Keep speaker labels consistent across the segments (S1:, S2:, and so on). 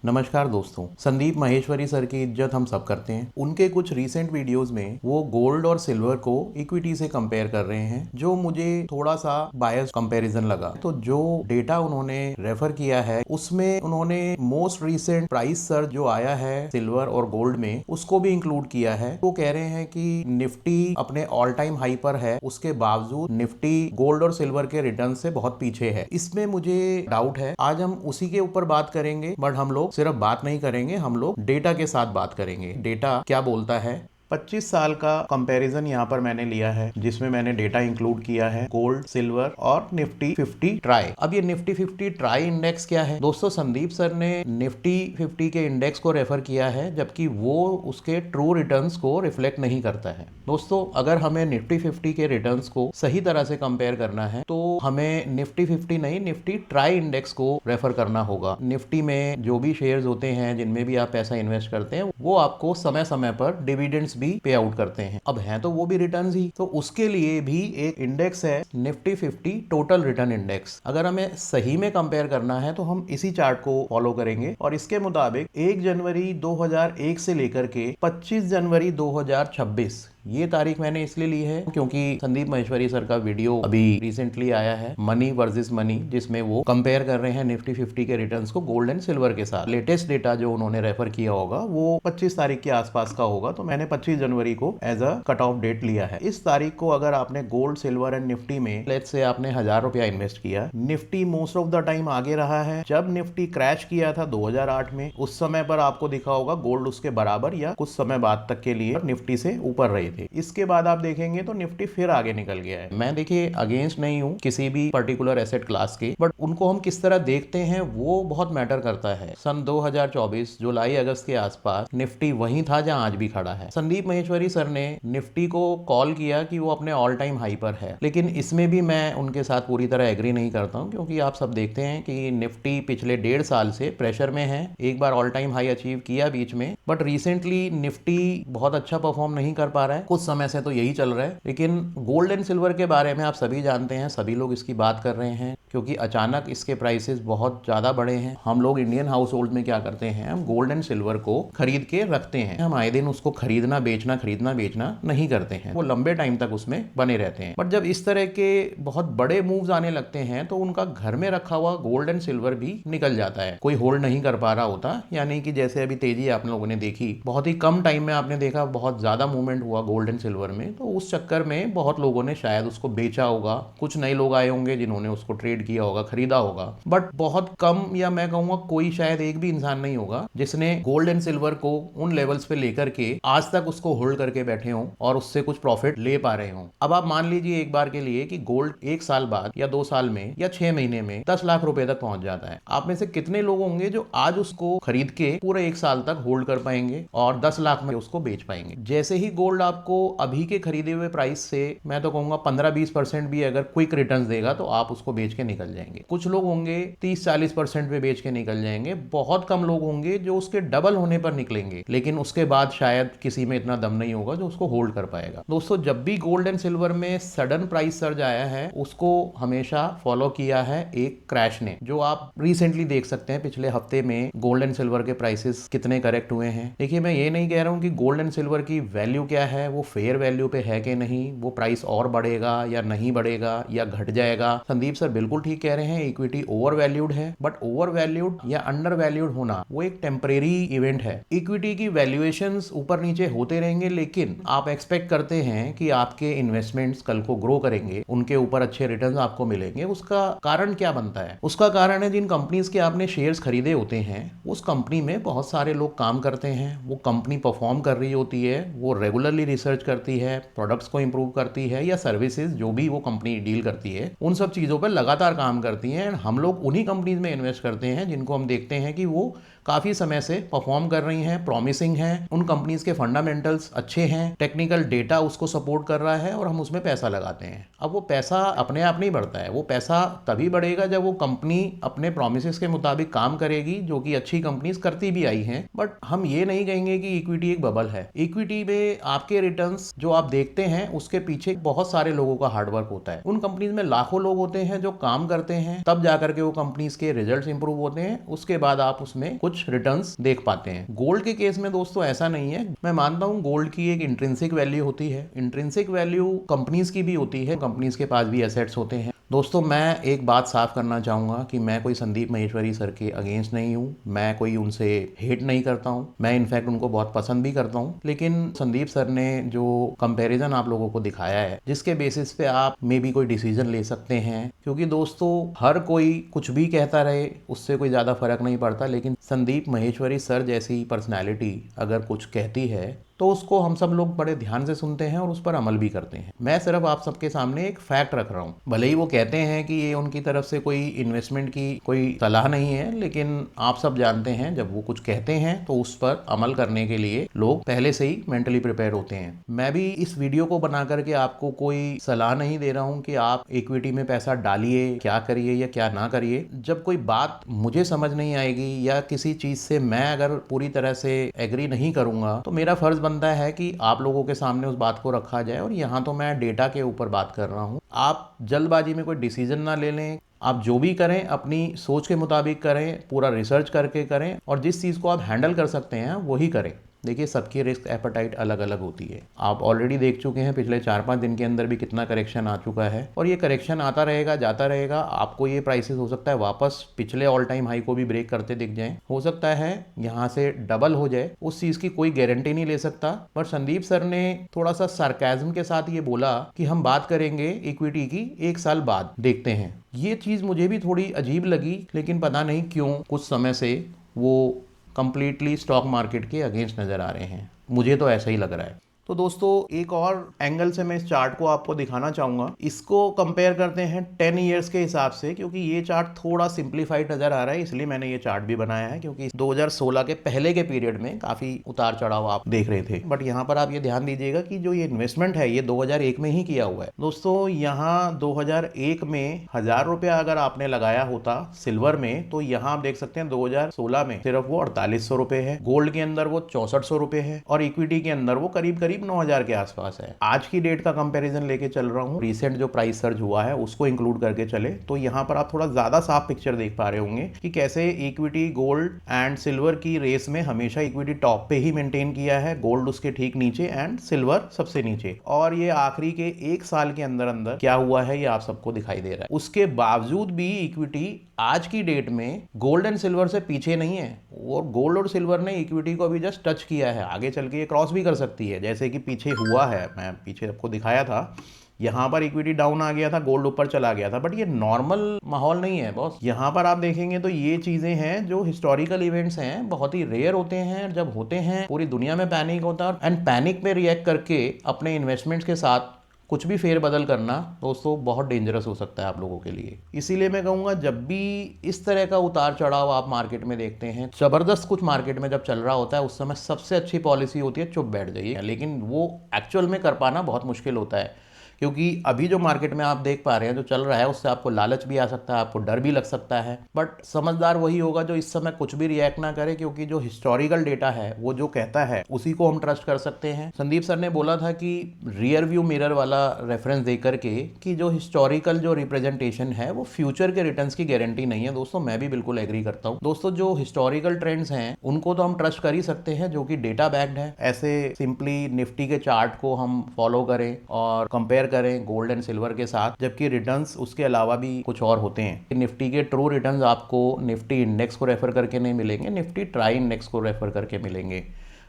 S1: नमस्कार दोस्तों, संदीप माहेश्वरी सर की इज्जत हम सब करते हैं। उनके कुछ रीसेंट वीडियोस में वो गोल्ड और सिल्वर को इक्विटी से कंपेयर कर रहे हैं, जो मुझे थोड़ा सा बायस कंपैरिजन लगा। तो जो डेटा उन्होंने रेफर किया है उसमें उन्होंने मोस्ट रीसेंट प्राइस सर्च जो आया है सिल्वर और गोल्ड में उसको भी इंक्लूड किया है। वो कह रहे हैं कि निफ्टी अपने ऑल टाइम हाई पर है, उसके बावजूद निफ्टी गोल्ड और सिल्वर के रिटर्न से बहुत पीछे है। इसमें मुझे डाउट है। आज हम उसी के ऊपर बात करेंगे, बट हम लोग सिर्फ बात नहीं करेंगे, हम लोग डेटा के साथ बात करेंगे। डेटा क्या बोलता है। 25 साल का कंपैरिजन यहाँ पर मैंने लिया है, जिसमें मैंने डेटा इंक्लूड किया है गोल्ड, सिल्वर और निफ्टी 50 ट्राई। अब ये निफ्टी 50 ट्राई इंडेक्स क्या है दोस्तों? संदीप सर ने निफ्टी 50 के इंडेक्स को रेफर किया है, जबकि वो उसके ट्रू रिटर्न्स को रिफ्लेक्ट नहीं करता है। दोस्तों, अगर हमें निफ्टी 50 के रिटर्न्स को सही तरह से कंपेयर करना है तो हमें निफ्टी 50 नहीं, निफ्टी ट्राई इंडेक्स को रेफर करना होगा। निफ्टी में जो भी शेयर्स होते हैं, जिनमें भी आप पैसा इन्वेस्ट करते हैं, वो आपको समय समय पर डिविडेंड्स भी पे आउट करते हैं। अब हैं तो वो भी रिटर्न्स ही, तो उसके लिए भी एक इंडेक्स है निफ्टी 50 टोटल रिटर्न इंडेक्स। अगर हमें सही में कंपेयर करना है तो हम इसी चार्ट को फॉलो करेंगे और इसके मुताबिक 1 जनवरी 2001 से लेकर के 25 जनवरी 2026 ये तारीख मैंने इसलिए ली है क्योंकि संदीप माहेश्वरी सर का वीडियो अभी रिसेंटली आया है, मनी वर्सेस मनी, जिसमें वो कंपेयर कर रहे हैं निफ्टी 50 के रिटर्न्स को गोल्ड एंड सिल्वर के साथ। लेटेस्ट डेटा जो उन्होंने रेफर किया होगा वो 25 तारीख के आसपास का होगा, तो मैंने 25 जनवरी को as a cut off date लिया है। इस तारीख को अगर आपने गोल्ड, सिल्वर एंड निफ्टी में लेट्स से आपने 1000 रुपया इन्वेस्ट किया, Nifty most of the time आगे रहा है। जब निफ्टी क्रैश किया था 2008 में, उस समय पर आपको दिखा होगा गोल्ड उसके बराबर या कुछ समय बाद तक के लिए निफ्टी से ऊपर रहे थे। इसके बाद आप देखेंगे तो निफ्टी फिर आगे निकल गया है। मैं देखिए अगेंस्ट नहीं हूं किसी भी पर्टिकुलर एसेट क्लास के, बट उनको हम किस तरह देखते हैं वो बहुत मैटर करता है। सन 2024 जुलाई अगस्त के आसपास निफ्टी वहीं था जहां आज भी खड़ा है। संदीप माहेश्वरी सर ने निफ्टी को कॉल किया कि वो अपने ऑल टाइम हाई पर है, लेकिन इसमें भी मैं उनके साथ पूरी तरह एग्री नहीं करता हूं, क्योंकि आप सब देखते हैं कि निफ्टी पिछले 1.5 साल से प्रेशर में है। एक बार ऑल टाइम हाई अचीव किया बीच में, बट रिसेंटली निफ्टी बहुत अच्छा परफॉर्म नहीं कर पा रहा है। कुछ समय से तो यही चल रहा है। लेकिन गोल्ड एंड सिल्वर के बारे में आप सभी जानते हैं, सभी लोग इसकी बात कर रहे हैं, क्योंकि अचानक इसके प्राइसेस बहुत ज्यादा बढ़े हैं। हम लोग इंडियन हाउस होल्ड में क्या करते हैं, हम गोल्ड एंड सिल्वर को खरीद के रखते हैं। हम आए दिन उसको खरीदना बेचना नहीं करते हैं, वो लंबे टाइम तक उसमें बने रहते हैं। बट जब इस तरह के बहुत बड़े मूव्स आने लगते हैं तो उनका घर में रखा हुआ गोल्ड एंड सिल्वर भी निकल जाता है, कोई होल्ड नहीं कर पा रहा होता। यानी कि जैसे अभी तेजी आप लोगों ने देखी, बहुत ही कम टाइम में आपने देखा बहुत ज्यादा मूवमेंट हुआ गोल्ड एंड सिल्वर में, तो उस चक्कर में बहुत लोगों ने शायद उसको बेचा होगा। कुछ नए लोग आए होंगे जिन्होंने उसको ट्रेड किया होगा, खरीदा होगा, बट बहुत कम, या मैं कहूंगा कोई शायद एक भी इंसान नहीं होगा जिसने गोल्ड एंड सिल्वर को उन लेवल्स पे लेकर के आज तक उसको होल्ड करके बैठे हों और उससे कुछ प्रॉफिट ले पा रहे हों। अब आप मान लीजिए एक बार के लिए कि गोल्ड 1 साल बाद या 2 साल में या 6 महीने में 10 लाख रुपए तक पहुंच जाता है। आप में से कितने लोग होंगे जो आज उसको खरीद के पूरे 1 साल तक होल्ड कर पाएंगे और 10 लाख में उसको बेच पाएंगे? जैसे ही गोल्ड आपको अभी के खरीदे हुए प्राइस से, मैं तो कहूंगा 15-20% भी अगर क्विक रिटर्न्स देगा तो आप उसको बेच के निकल जाएंगे। कुछ लोग होंगे 30-40% पे बेच के निकल जाएंगे। बहुत कम लोग होंगे जो उसके डबल होने पर निकलेंगे, लेकिन उसके बाद शायद किसी में इतना दम नहीं होगा जो उसको होल्ड कर पाएगा। दोस्तों, जब भी गोल्ड एंड सिल्वर में सडन प्राइस सर्ज आया है, उसको हमेशा फॉलो किया है एक क्रैश ने, जो आप रिसेंटली देख सकते हैं। पिछले हफ्ते में गोल्ड एंड सिल्वर के प्राइसेस कितने करेक्ट हुए हैं। देखिए, मैं ये नहीं कह रहा हूं कि गोल्ड एंड सिल्वर की वैल्यू क्या है, वो फेयर वैल्यू पे है कि नहीं, वो प्राइस और बढ़ेगा या नहीं बढ़ेगा या घट जाएगा। संदीप सर बिल्कुल ठीक कह रहे हैं, इक्विटी ओवर वैल्यूड है, बट ओवर वैल्यूड या अंडर वैल्यूड होना वो एक टेम्परेरी इवेंट है। इक्विटी की वैल्यूएशंस ऊपर नीचे होते रहेंगे, लेकिन आप एक्सपेक्ट करते हैं कि आपके इन्वेस्टमेंट्स कल को ग्रो करेंगे, उनके ऊपर अच्छे रिटर्न्स आपको मिलेंगे। उसका कारण क्या बनता है? उसका कारण है जिन कंपनीज के आपने शेयर्स खरीदे होते हैं, उस कंपनी में बहुत सारे लोग काम करते हैं, वो कंपनी परफॉर्म कर रही होती है, वो रेगुलरली रिसर्च करती है, प्रोडक्ट्स को इंप्रूव करती है, या सर्विसेज जो भी वो कंपनी डील करती है उन सब चीजों पर लगातार काम करती है। हम लोग उन्हीं कंपनीज में इन्वेस्ट करते हैं जिनको हम देखते हैं कि वो काफी समय से परफॉर्म कर रही हैं, प्रॉमिसिंग हैं, उन कंपनीज के फंडामेंटल्स अच्छे हैं, टेक्निकल डेटा उसको सपोर्ट कर रहा है, और हम उसमें पैसा लगाते हैं। अब वो पैसा अपने आप नहीं बढ़ता है, वो पैसा तभी बढ़ेगा जब वो कंपनी अपने प्रॉमिसेस के मुताबिक काम करेगी, जो कि अच्छी कंपनीज करती भी आई हैं। बट हम ये नहीं कहेंगे कि इक्विटी एक बबल है। इक्विटी में आपके रिटर्न्स जो आप देखते हैं उसके पीछे बहुत सारे लोगों का हार्डवर्क होता है। उन कंपनीज में लाखों लोग होते हैं जो काम करते हैं, तब जाकर के वो कंपनीज के रिजल्ट्स इंप्रूव होते हैं, उसके बाद आप उसमें कुछ रिटर्न्स देख पाते हैं। गोल्ड के केस में दोस्तों ऐसा नहीं है। मैं मानता हूं गोल्ड की एक इंट्रिंसिक वैल्यू होती है, इंट्रिंसिक वैल्यू कंपनीज की भी होती है, कंपनीज के पास भी एसेट्स होते हैं। दोस्तों मैं एक बात साफ करना चाहूँगा कि मैं कोई संदीप माहेश्वरी सर के अगेंस्ट नहीं हूँ, मैं कोई उनसे हेट नहीं करता हूँ, मैं इनफैक्ट उनको बहुत पसंद भी करता हूँ। लेकिन संदीप सर ने जो कंपैरिजन आप लोगों को दिखाया है, जिसके बेसिस पे आप मे भी कोई डिसीजन ले सकते हैं, क्योंकि दोस्तों हर कोई कुछ भी कहता रहे उससे कोई ज़्यादा फर्क नहीं पड़ता, लेकिन संदीप माहेश्वरी सर जैसी पर्सनैलिटी अगर कुछ कहती है तो उसको हम सब लोग बड़े ध्यान से सुनते हैं और उस पर अमल भी करते हैं। मैं सिर्फ आप सबके सामने एक फैक्ट रख रहा हूँ। भले ही वो कहते हैं कि ये उनकी तरफ से कोई इन्वेस्टमेंट की कोई सलाह नहीं है, लेकिन आप सब जानते हैं जब वो कुछ कहते हैं तो उस पर अमल करने के लिए लोग पहले से ही मेंटली प्रिपेयर होते हैं। मैं भी इस वीडियो को बना करके आपको कोई सलाह नहीं दे रहा हूँ कि आप इक्विटी में पैसा डालिए, क्या करिए या क्या ना करिए। जब कोई बात मुझे समझ नहीं आएगी या किसी चीज से मैं अगर पूरी तरह से एग्री नहीं करूंगा तो मेरा फर्ज बनता है कि आप लोगों के सामने उस बात को रखा जाए। और यहाँ तो मैं डेटा के ऊपर बात कर रहा हूँ। आप जल्दबाजी में कोई डिसीजन ना ले लें। आप जो भी करें अपनी सोच के मुताबिक करें, पूरा रिसर्च करके करें और जिस चीज़ को आप हैंडल कर सकते हैं वही करें। देखिए सबकी रिस्क एपेटाइट अलग अलग होती है। आप ऑलरेडी देख चुके हैं पिछले 4-5 दिन के अंदर भी कितना करेक्शन आ चुका है और ये करेक्शन आता रहेगा, जाता रहेगा। आपको ये प्राइसेस हो सकता है वापस पिछले ऑल टाइम हाई को भी ब्रेक करते दिख जाएं, हो सकता है यहाँ से डबल हो जाए, उस चीज़ की कोई गारंटी नहीं ले सकता। पर संदीप सर ने थोड़ा सा सार्केज्म के साथ ये बोला कि हम बात करेंगे इक्विटी की 1 साल बाद, देखते हैं। ये चीज़ मुझे भी थोड़ी अजीब लगी, लेकिन पता नहीं क्यों कुछ समय से वो कंप्लीटली स्टॉक मार्केट के अगेंस्ट नज़र आ रहे हैं। मुझे तो ऐसा ही लग रहा है। तो दोस्तों एक और एंगल से मैं इस चार्ट को आपको दिखाना चाहूँगा। इसको कंपेयर करते हैं 10 ईयर्स के हिसाब से, क्योंकि ये चार्ट थोड़ा सिंप्लीफाइड नज़र आ रहा है, इसलिए मैंने ये चार्ट भी बनाया है। क्योंकि 2016 के पहले के पीरियड में काफ़ी उतार चढ़ाव आप देख रहे थे, बट यहाँ पर आप ये ध्यान दीजिएगा कि जो ये इन्वेस्टमेंट है ये 2001 में ही किया हुआ है। दोस्तों यहाँ 2001 में 1000 रुपया अगर आपने लगाया होता सिल्वर में, तो यहाँ आप देख सकते हैं 2016 में सिर्फ वो 4800 रुपये है, गोल्ड के अंदर वो 6400 रुपये है और इक्विटी के अंदर वो करीब 9000 के आसपास है। आज की डेट का कंपैरिजन लेके चल रहा हूँ, रिसेंट जो प्राइस सर्ज हुआ है उसको इंक्लूड करके चले तो यहाँ पर आप थोड़ा ज्यादा साफ पिक्चर देख पा रहे होंगे कि कैसे इक्विटी गोल्ड एंड सिल्वर की रेस में हमेशा इक्विटी टॉप पे ही मेंटेन किया है, गोल्ड उसके ठीक नीचे एंड सिल्वर सबसे नीचे। और ये आखिरी के 1 साल के अंदर अंदर क्या हुआ है ये आप सबको दिखाई दे रहा है। उसके बावजूद भी इक्विटी आज की डेट में गोल्ड एंड सिल्वर से पीछे नहीं है, और गोल्ड और सिल्वर ने इक्विटी को अभी जस्ट टच किया है। आगे चल के ये क्रॉस भी कर सकती है, जैसे कि पीछे हुआ है, मैं पीछे आपको दिखाया था। यहाँ पर इक्विटी डाउन आ गया था, गोल्ड ऊपर चला गया था, बट ये नॉर्मल माहौल नहीं है बॉस। यहाँ पर आप देखेंगे तो ये चीजें हैं जो हिस्टोरिकल इवेंट्स हैं, बहुत ही रेयर होते हैं। जब होते हैं पूरी दुनिया में पैनिक होता है, एंड पैनिक में रिएक्ट करके अपने इन्वेस्टमेंट्स के साथ कुछ भी फेरबदल करना दोस्तों बहुत डेंजरस हो सकता है आप लोगों के लिए। इसीलिए मैं कहूँगा जब भी इस तरह का उतार चढ़ाव आप मार्केट में देखते हैं, जबरदस्त कुछ मार्केट में जब चल रहा होता है, उस समय सबसे अच्छी पॉलिसी होती है चुप बैठ जाइए। लेकिन वो एक्चुअल में कर पाना बहुत मुश्किल होता है, क्योंकि अभी जो मार्केट में आप देख पा रहे हैं जो चल रहा है उससे आपको लालच भी आ सकता है, आपको डर भी लग सकता है। बट समझदार वही होगा जो इस समय कुछ भी रिएक्ट ना करे, क्योंकि जो हिस्टोरिकल डेटा है वो जो कहता है उसी को हम ट्रस्ट कर सकते हैं। संदीप सर ने बोला था कि रियर व्यू मिरर वाला रेफरेंस दे करके कि जो हिस्टोरिकल जो रिप्रेजेंटेशन है वो फ्यूचर के रिटर्न्स की गारंटी नहीं है। दोस्तों मैं भी बिल्कुल एग्री करता हूँ। दोस्तों जो हिस्टोरिकल ट्रेंड्स हैं उनको तो हम ट्रस्ट कर ही सकते हैं, जो कि डेटा बैक्ड है। ऐसे सिंपली निफ्टी के चार्ट को हम फॉलो करें और कंपेयर करें गोल्ड एंड सिल्वर के साथ, जबकि रिटर्न्स उसके अलावा भी कुछ और होते हैं। निफ्टी के ट्रू रिटर्न्स आपको निफ्टी इंडेक्स को रेफर करके नहीं मिलेंगे, निफ्टी ट्राई इंडेक्स को रेफर करके मिलेंगे।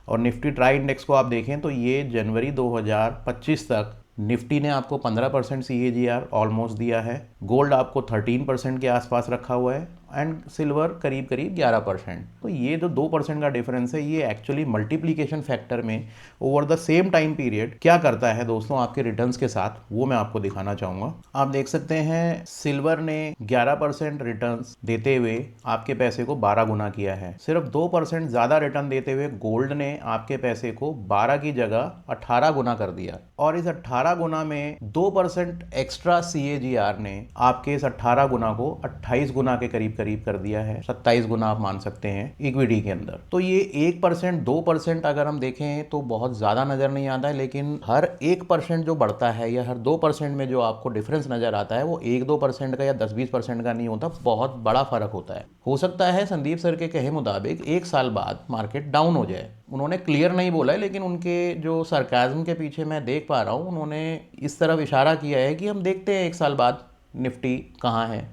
S1: और निफ्टी ट्राई इंडेक्स को आप देखें तो ये जनवरी 2025 तक निफ्टी ने आपको 15% CAGR ऑलमोस्ट दिया है, गोल्ड आपको 13% के आसपास रखा हुआ है एंड सिल्वर करीब करीब 11%। तो ये जो 2% का डिफरेंस है ये एक्चुअली मल्टीप्लिकेशन फैक्टर में over the same time period क्या करता है दोस्तों आपके रिटर्न्स के साथ, वो मैं आपको दिखाना चाहूँगा। आप देख सकते हैं सिल्वर ने 11% रिटर्न्स देते हुए आपके पैसे को 12 गुना किया है। सिर्फ 2% ज़्यादा रिटर्न देते हुए गोल्ड ने आपके पैसे को 12 की जगह 18 गुना कर दिया। और इस 18 गुना में 2% एक्स्ट्रा CAGR ने आपके इस 18 गुना को 28 गुना के करीब करीब कर दिया है, 27 गुना आप मान सकते हैं इक्विटी के अंदर। तो ये 1% 2% अगर हम देखें तो बहुत ज़्यादा नज़र नहीं आता है, लेकिन हर 1% जो बढ़ता है या हर 2% में जो आपको डिफरेंस नज़र आता है वो 1-2% का या 10-20% का नहीं होता, बहुत बड़ा फर्क होता है। हो सकता है संदीप सर के कहे मुताबिक 1 साल बाद मार्केट डाउन हो जाए। उन्होंने क्लियर नहीं बोला है, लेकिन उनके जो सरकाज़म के पीछे मैं देख पा रहा हूँ, उन्होंने इस तरफ इशारा किया है कि हम देखते हैं 1 साल बाद निफ्टी कहाँ है,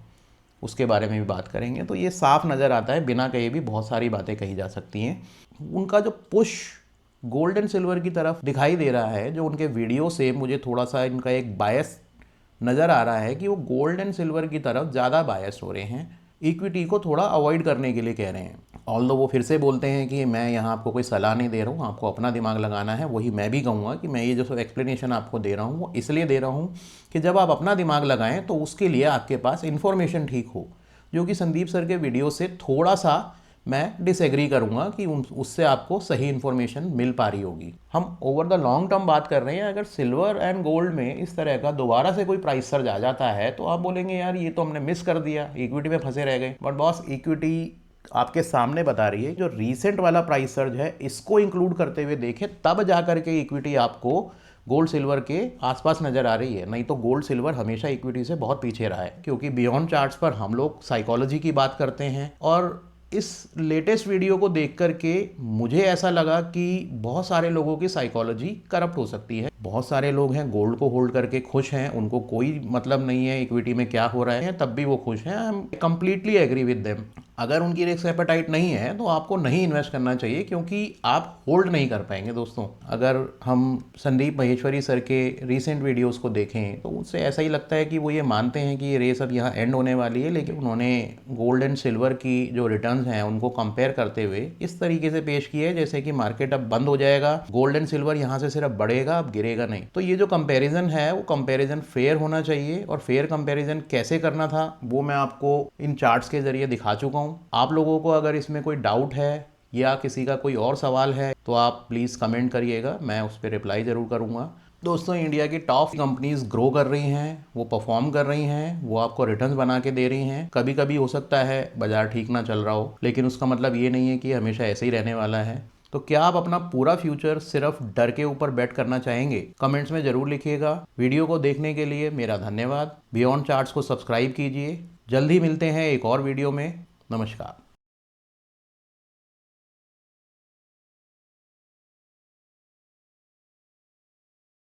S1: उसके बारे में भी बात करेंगे। तो ये साफ नज़र आता है, बिना कहे भी बहुत सारी बातें कही जा सकती हैं। उनका जो पुश गोल्ड एंड सिल्वर की तरफ दिखाई दे रहा है, जो उनके वीडियो से मुझे थोड़ा सा इनका एक बायस नज़र आ रहा है कि वो गोल्ड एंड सिल्वर की तरफ ज़्यादा बायस हो रहे हैं, इक्विटी को थोड़ा अवॉइड करने के लिए कह रहे हैं। ऑल्दो वो फिर से बोलते हैं कि मैं यहाँ आपको कोई सलाह नहीं दे रहा हूँ, आपको अपना दिमाग लगाना है। वही मैं भी कहूँगा कि मैं ये जो सब एक्सप्लेनेशन आपको दे रहा हूँ वो इसलिए दे रहा हूँ कि जब आप अपना दिमाग लगाएं तो उसके लिए आपके पास इन्फॉर्मेशन ठीक हो, जो कि संदीप सर के वीडियो से थोड़ा सा मैं डिसएग्री करूंगा कि उससे आपको सही इन्फॉर्मेशन मिल पा रही होगी। हम ओवर द लॉन्ग टर्म बात कर रहे हैं। अगर सिल्वर एंड गोल्ड में इस तरह का दोबारा से कोई प्राइस सर्ज आ जाता है तो आप बोलेंगे यार ये तो हमने मिस कर दिया, इक्विटी में फंसे रह गए। बट बॉस, इक्विटी आपके सामने बता रही है जो रीसेंट वाला प्राइस सर्ज है इसको इंक्लूड करते हुए देखें, तब जाकर के इक्विटी आपको गोल्ड सिल्वर के आसपास नज़र आ रही है। नहीं तो गोल्ड सिल्वर हमेशा इक्विटी से बहुत पीछे रहा है, क्योंकि बियॉन्ड चार्ट्स पर हम लोग साइकोलॉजी की बात करते हैं। और इस लेटेस्ट वीडियो को देख करके मुझे ऐसा लगा कि बहुत सारे लोगों की साइकोलॉजी करप्ट हो सकती है। बहुत सारे लोग हैं गोल्ड को होल्ड करके खुश हैं, उनको कोई मतलब नहीं है इक्विटी में क्या हो रहा है, तब भी वो खुश हैं। I am completely agree with them. अगर उनकी रिस्क एपेटाइट नहीं है तो आपको नहीं इन्वेस्ट करना चाहिए, क्योंकि आप होल्ड नहीं कर पाएंगे। दोस्तों, अगर हम संदीप माहेश्वरी सर के रीसेंट वीडियोस को देखें तो उससे ऐसा ही लगता है कि वो ये मानते हैं कि ये रेस अब यहाँ एंड होने वाली है, लेकिन उन्होंने गोल्ड एंड सिल्वर की जो रिटर्न्स हैं उनको कंपेयर करते हुए इस तरीके से पेश किया है जैसे कि मार्केट अब बंद हो जाएगा, गोल्ड एंड सिल्वर यहाँ से सिर्फ बढ़ेगा, अब गिरेगा नहीं। तो ये जो कंपेरिजन है वो कंपेरिजन फेयर होना चाहिए, और फेयर कंपेरिजन कैसे करना था वो मैं आपको इन चार्ट्स के जरिए दिखा चुका हूँ। आप लोगों को अगर इसमें कोई डाउट है या किसी का कोई और सवाल है तो आप प्लीज़ कमेंट करिएगा, मैं उस पर रिप्लाई ज़रूर करूँगा। दोस्तों, इंडिया की टॉप कंपनीज ग्रो कर रही हैं, वो परफॉर्म कर रही हैं, वो आपको रिटर्न्स बना के दे रही हैं। कभी कभी हो सकता है बाजार ठीक ना चल रहा हो, लेकिन उसका मतलब ये नहीं है कि हमेशा ऐसे ही रहने वाला है। तो क्या आप अपना पूरा फ्यूचर सिर्फ डर के ऊपर बेट करना चाहेंगे? कमेंट्स में ज़रूर लिखिएगा। वीडियो को देखने के लिए मेरा धन्यवाद। बियॉन्ड चार्ट्स को सब्सक्राइब कीजिए। जल्द ही मिलते हैं एक और वीडियो में। नमस्कार।